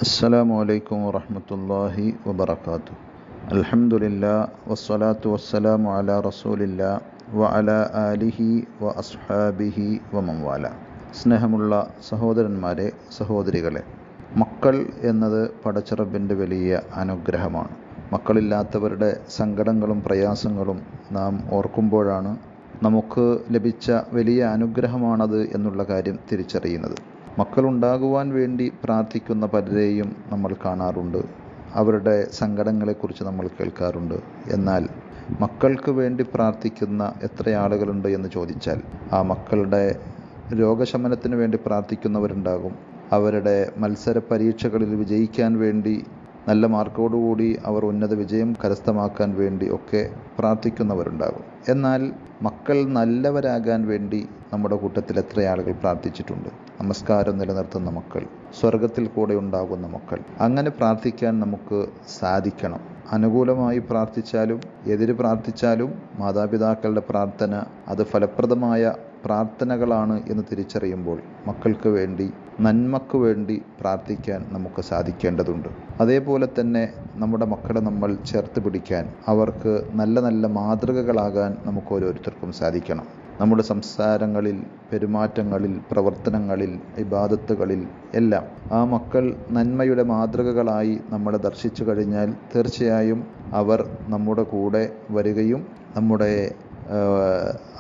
അസ്സലാമു അലൈക്കും വറഹ്മത്തുള്ളാഹി വബറകാതുഹു. അൽഹംദുലില്ലാ വസ്സലാത്തു വസ്സലാമു അലാ റസൂലില്ലാ വഅലാ ആലിഹി വ അസ്ഹാബിഹി വമൻ വാല. സ്നേഹമുള്ള സഹോദരന്മാരെ, സഹോദരികളെ, മക്കൾ എന്നത് പടച്ചറബിൻ്റെ വലിയ അനുഗ്രഹമാണ്. മക്കളില്ലാത്തവരുടെ സങ്കടങ്ങളും പ്രയാസങ്ങളും നാം ഓർക്കുമ്പോഴാണ് നമുക്ക് ലഭിച്ച വലിയ അനുഗ്രഹമാണത് എന്നുള്ള കാര്യം തിരിച്ചറിയുന്നത്. മക്കളുണ്ടാകുവാൻ വേണ്ടി പ്രാർത്ഥിക്കുന്ന പലരെയും നമ്മൾ കാണാറുണ്ട്. അവരുടെ സങ്കടങ്ങളെക്കുറിച്ച് നമ്മൾ കേൾക്കാറുണ്ട്. എന്നാൽ മക്കൾക്ക് വേണ്ടി പ്രാർത്ഥിക്കുന്ന എത്ര ആളുകളുണ്ട് എന്ന് ചോദിച്ചാൽ, ആ മക്കളുടെ രോഗശമനത്തിന് വേണ്ടി പ്രാർത്ഥിക്കുന്നവരുണ്ടാകും. അവരുടെ മത്സര പരീക്ഷകളിൽ വിജയിക്കാൻ വേണ്ടി, നല്ല മാർക്കോടുകൂടി അവർ ഉന്നത വിജയം കരസ്ഥമാക്കാൻ വേണ്ടി ഒക്കെ പ്രാർത്ഥിക്കുന്നവരുണ്ടാകും. എന്നാൽ മക്കൾ നല്ലവരാകാൻ വേണ്ടി നമ്മുടെ കൂട്ടത്തിൽ എത്ര ആളുകൾ പ്രാർത്ഥിച്ചിട്ടുണ്ട്? നമസ്കാരം നിലനിർത്തുന്ന മക്കൾ, സ്വർഗത്തിൽ കൂടെ ഉണ്ടാകുന്ന മക്കൾ, അങ്ങനെ പ്രാർത്ഥിക്കാൻ നമുക്ക് സാധിക്കണം. അനുകൂലമായി പ്രാർത്ഥിച്ചാലും എതിര് പ്രാർത്ഥിച്ചാലും മാതാപിതാക്കളുടെ പ്രാർത്ഥന അത് ഫലപ്രദമായ പ്രാർത്ഥനകളാണ് എന്ന് തിരിച്ചറിയുമ്പോൾ മക്കൾക്ക് വേണ്ടി, നന്മക്ക് വേണ്ടി പ്രാർത്ഥിക്കാൻ നമുക്ക് സാധിക്കേണ്ടതുണ്ട്. അതേപോലെ തന്നെ നമ്മുടെ മക്കളെ നമ്മൾ ചേർത്ത് പിടിക്കാൻ, അവർക്ക് നല്ല നല്ല മാതൃകകളാകാൻ നമുക്ക് ഓരോരുത്തർക്കും സാധിക്കണം. നമ്മുടെ സംസാരങ്ങളിൽ, പെരുമാറ്റങ്ങളിൽ, പ്രവർത്തനങ്ങളിൽ, ഇബാദത്തുകളിൽ എല്ലാം ആ മക്കൾ നന്മയുടെ മാതൃകകളായി നമ്മളെ ദർശിച്ചു കഴിഞ്ഞാൽ തീർച്ചയായും അവർ നമ്മുടെ കൂടെ വരികയും നമ്മുടെ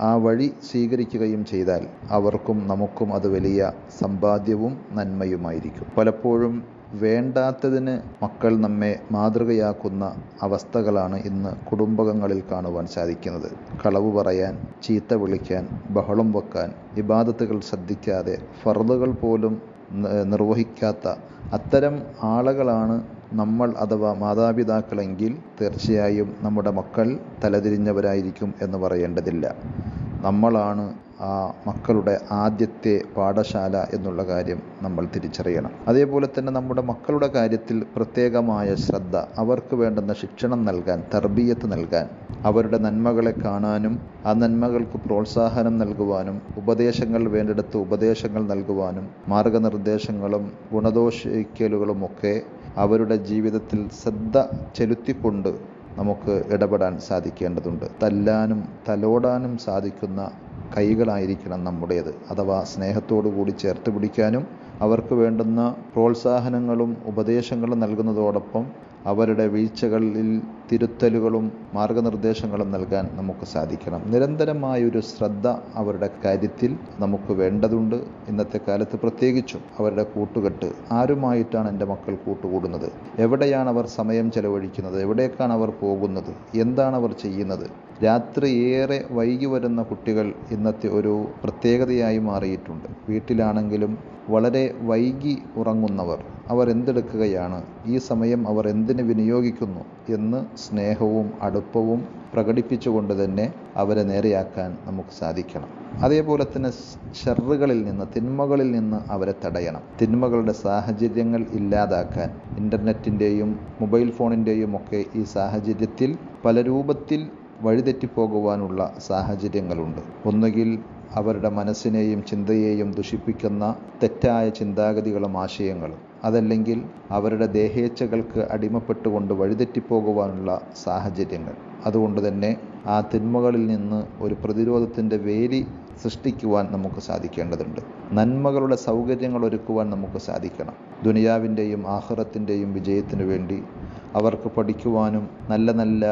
ആ വഴി സ്വീകരിക്കുകയും ചെയ്താൽ അവർക്കും നമുക്കും അത് വലിയ സമ്പാദ്യവും നന്മയുമായിരിക്കും. പലപ്പോഴും വേണ്ടാത്തതിന് മക്കൾ നമ്മെ മാതൃകയാക്കുന്ന അവസ്ഥകളാണ് ഇന്ന് കുടുംബങ്ങളിൽ കാണുവാൻ സാധിക്കുന്നത്. കളവ് പറയാൻ, ചീത്ത വിളിക്കാൻ, ബഹളം വെക്കാൻ, ഇബാദത്തുകൾ ശ്രദ്ധിക്കാതെ, ഫർളുകൾ പോലും നിർവഹിക്കാത്ത അത്തരം ആളുകളാണ് നമ്മൾ അഥവാ മാതാപിതാക്കളെങ്കിൽ തീർച്ചയായും നമ്മുടെ മക്കൾ തലതിരിഞ്ഞവരായിരിക്കും എന്ന് പറയേണ്ടതില്ല. നമ്മളാണ് ആ മക്കളുടെ ആദ്യത്തെ പാഠശാല എന്നുള്ള കാര്യം നമ്മൾ തിരിച്ചറിയണം. അതേപോലെ തന്നെ നമ്മുടെ മക്കളുടെ കാര്യത്തിൽ പ്രത്യേകമായ ശ്രദ്ധ, അവർക്ക് വേണ്ടുന്ന ശിക്ഷണം നൽകാൻ, തർബിയത്ത് നൽകാൻ, അവരുടെ നന്മകളെ കാണാനും ആ നന്മകൾക്ക് പ്രോത്സാഹനം നൽകുവാനും, ഉപദേശങ്ങൾ വേണ്ടിടത്ത് ഉപദേശങ്ങൾ നൽകുവാനും, മാർഗനിർദ്ദേശങ്ങളും ഗുണദോഷിക്കലുകളുമൊക്കെ അവരുടെ ജീവിതത്തിൽ ശ്രദ്ധ ചെലുത്തിക്കൊണ്ട് നമുക്ക് ഇടപെടാൻ സാധിക്കേണ്ടതുണ്ട്. തല്ലാനും തലോടാനും സാധിക്കുന്ന കൈകളായിരിക്കണം നമ്മുടേത്. അഥവാ സ്നേഹത്തോടു കൂടി ചേർത്ത് പിടിക്കാനും അവർക്ക് വേണ്ടുന്ന പ്രോത്സാഹനങ്ങളും ഉപദേശങ്ങളും നൽകുന്നതോടൊപ്പം അവരുടെ വീഴ്ചകളിൽ തിരുത്തലുകളും മാർഗനിർദ്ദേശങ്ങളും നൽകാൻ നമുക്ക് സാധിക്കണം. നിരന്തരമായൊരു ശ്രദ്ധ അവരുടെ കാര്യത്തിൽ നമുക്ക് വേണ്ടതുണ്ട്. ഇന്നത്തെ കാലത്ത് പ്രത്യേകിച്ചും അവരുടെ കൂട്ടുകെട്ട്, ആരുമായിട്ടാണ് എൻ്റെ മക്കൾ കൂട്ടുകൂടുന്നത്, എവിടെയാണ് അവർ സമയം ചെലവഴിക്കുന്നത്, എവിടേക്കാണ് അവർ പോകുന്നത്, എന്താണ് അവർ ചെയ്യുന്നത്. രാത്രി ഏറെ വൈകി വരുന്ന കുട്ടികൾ ഇന്നത്തെ ഒരു പ്രത്യേകതയായി മാറിയിട്ടുണ്ട്. വീട്ടിലാണെങ്കിലും വളരെ വൈകി ഉറങ്ങുന്നവർ, അവർ എന്തെടുക്കുകയാണ്, ഈ സമയം അവർ എന്തിന് വിനിയോഗിക്കുന്നു എന്ന് സ്നേഹവും അടുപ്പവും പ്രകടിപ്പിച്ചുകൊണ്ട് തന്നെ അവരെ നേരെയാക്കാൻ നമുക്ക് സാധിക്കണം. അതേപോലെ തന്നെ ഷർറുകളിൽ നിന്ന്, തിന്മകളിൽ നിന്ന് അവരെ തടയണം. തിന്മകളുടെ സാഹചര്യങ്ങൾ ഇല്ലാതാക്കാൻ ഇൻ്റർനെറ്റിൻ്റെയും മൊബൈൽ ഫോണിൻ്റെയും ഒക്കെ ഈ സാഹചര്യത്തിൽ പല രൂപത്തിൽ വഴിതെറ്റിപ്പോകുവാനുള്ള സാഹചര്യങ്ങളുണ്ട്. ഒന്നുകിൽ അവരുടെ മനസ്സിനെയും ചിന്തയെയും ദുഷിപ്പിക്കുന്ന തെറ്റായ ചിന്താഗതികളും ആശയങ്ങളും, അതല്ലെങ്കിൽ അവരുടെ ദേഹേച്ഛകൾക്ക് അടിമപ്പെട്ടുകൊണ്ട് വഴിതെറ്റിപ്പോകുവാനുള്ള സാഹചര്യങ്ങൾ. അതുകൊണ്ട് തന്നെ ആ തിന്മകളിൽ നിന്ന് ഒരു പ്രതിരോധത്തിൻ്റെ വേലി സൃഷ്ടിക്കുവാൻ നമുക്ക് സാധിക്കേണ്ടതുണ്ട്. നന്മകളുടെ സൗകര്യങ്ങൾ ഒരുക്കുവാൻ നമുക്ക് സാധിക്കണം. ദുനിയാവിൻ്റെയും ആഖിറത്തിൻ്റെയും വിജയത്തിനു വേണ്ടി അവർക്ക് പഠിക്കുവാനും നല്ല നല്ല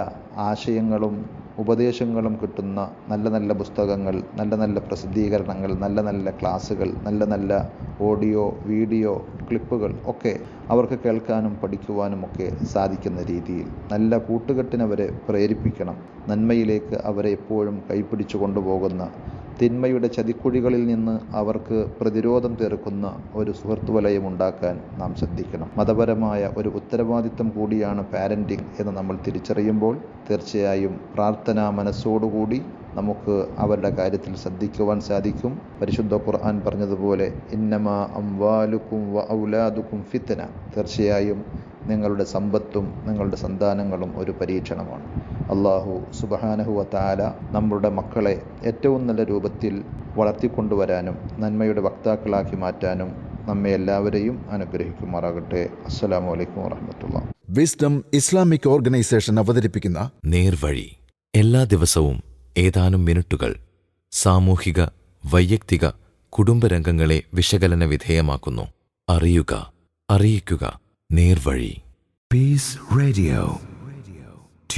ആശയങ്ങളും ഉപദേശങ്ങളും കിട്ടുന്ന നല്ല നല്ല പുസ്തകങ്ങൾ, നല്ല നല്ല പ്രസിദ്ധീകരണങ്ങൾ, നല്ല നല്ല ക്ലാസ്സുകൾ, നല്ല നല്ല ഓഡിയോ വീഡിയോ ക്ലിപ്പുകൾ ഒക്കെ അവർക്ക് കേൾക്കാനും പഠിക്കുവാനും ഒക്കെ സാധിക്കുന്ന രീതിയിൽ നല്ല കൂട്ടുകെട്ടിനവരെ പ്രേരിപ്പിക്കണം. നന്മയിലേക്ക് അവരെ എപ്പോഴും കൈപ്പിടിച്ചു കൊണ്ടുപോകുന്ന, തിന്മയുടെ ചതിക്കുഴികളിൽ നിന്ന് അവർക്ക് പ്രതിരോധം തീർക്കുന്ന ഒരു സുഹൃത്ത് വലയം ഉണ്ടാക്കാൻ നാം ശ്രദ്ധിക്കണം. മതപരമായ ഒരു ഉത്തരവാദിത്വം കൂടിയാണ് പാരൻറ്റിങ് എന്ന് നമ്മൾ തിരിച്ചറിയുമ്പോൾ തീർച്ചയായും പ്രാർത്ഥനാ മനസ്സോടുകൂടി നമുക്ക് അവരുടെ കാര്യത്തിൽ ശ്രദ്ധിക്കുവാൻ സാധിക്കും. പരിശുദ്ധ ഖുർആൻ പറഞ്ഞതുപോലെ ഇന്നമാ അംവാലുക്കും വ ഔലാദുക്കും ഫിത്ന, തീർച്ചയായും നിങ്ങളുടെ സമ്പത്തും നിങ്ങളുടെ സന്താനങ്ങളും ഒരു പരീക്ഷണമാണ്. അല്ലാഹു സുബ്ഹാനഹു വ തആല നമ്മുടെ മക്കളെ ഏറ്റവും നല്ല രൂപത്തിൽ വളർത്തിക്കൊണ്ടുവരാനും നന്മയുടെ വക്താക്കളാക്കി മാറ്റാനും നമ്മെ എല്ലാവരെയും അനുഗ്രഹിക്കുമാറാകട്ടെ. അസ്സലാമു അലൈക്കും വറഹ്മത്തുള്ളാഹി. വിസ്ഡം ഇസ്ലാമിക് ഓർഗനൈസേഷൻ അവതരിപ്പിക്കുന്ന നേർവഴി എല്ലാ ദിവസവും ഏതാനും മിനിറ്റുകൾ സാമൂഹിക, വൈയക്തിക, കുടുംബരംഗങ്ങളെ വിശകലന വിധേയമാക്കുന്നു. അറിയുക, അറിയിക്കുക. നേർവഴി. Peace Radio.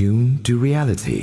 Tune to reality.